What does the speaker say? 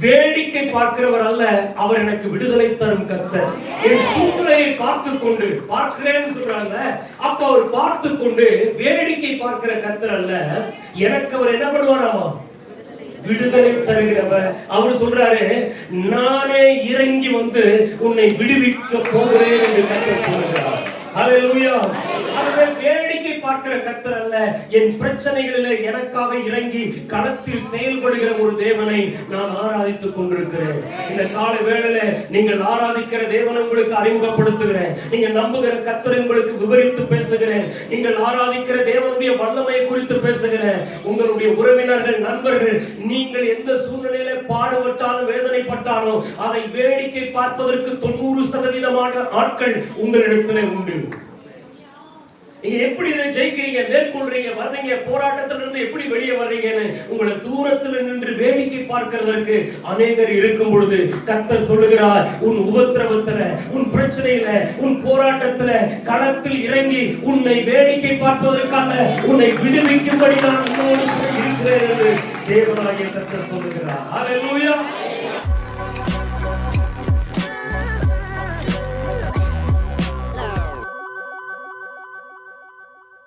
வேடிக்கை பார்க்கிறவர் அல்ல, அவர் எனக்கு விடுதலை தரும் கர்த்தர். என் சூழ்நிலையை பார்த்து கொண்டு பார்க்கிறேன்னு சொல்றாங்க. அப்ப அவர் பார்த்து கொண்டு வேடிக்கை பார்க்கிற கர்த்தர் அல்ல, எனக்கு அவர் என்ன பண்ணுவாராமா? விடுதலை தருகிறவர். அவர் சொல்றாரு, நானே இறங்கி வந்து உன்னை விடுவிக்க போகிறேன் என்று கர்த்தர் சொல்கிறார். ஹல்லேலூயா. அதுவே வேடிக்கை பார்க்கிற கர்த்தர் அல்ல, என் பிரச்சனைகளிலே எனக்காக இறங்கி களத்தில் செயல்படுகிற ஒரு தேவனை நான் ஆராதித்துக் கொண்டிருக்கிறேன். இந்த கால வேளையில நீங்கள் ஆராதிக்கிற தேவனை உங்களுக்கு அறிமுகப்படுத்துகிறேன். நீங்க நம்புகிற கர்த்தரை உங்களுக்கு விவரித்து பேசுகிறேன். நீங்கள் ஆராதிக்கிற தேவனுடைய வல்லமையை குறித்து பேசுகிறேன். உங்களுடைய உறவினர்கள், நண்பர்கள், நீங்கள் எந்த சூழ்நிலையில பாடுபட்டாலும் வேதனைப்பட்டாலும் அதை வேடிக்கை பார்ப்பதற்கு 90% ஆட்கள் உங்களிடத்திலே உண்டு. நீங்க எப்படி இதை ஜெயிக்கிறீங்க, மேற்கொள்றீங்க, வர்றீங்க, போராட்டத்துல இருந்து எப்படி வெளியே வர்றீங்கன்னு உங்களை தூரத்தில் நின்று வேடிக்கை பார்க்கிறதற்கு அநேகர் இருக்கும் பொழுது கர்த்தர் சொல்லுகிறார், உன் உபத்திரவத்துல, உன் பிரச்சனையில, உன் போராட்டத்துல களத்தில் இறங்கி உன்னை வேடிக்கை பார்ப்பதற்காக உன்னை விடுவிக்கும்படி நான் உன்னோடு இருக்கிறேன் என்று தேவனாகிய கர்த்தர் சொல்லுகிறார். ஹல்லேலூயா.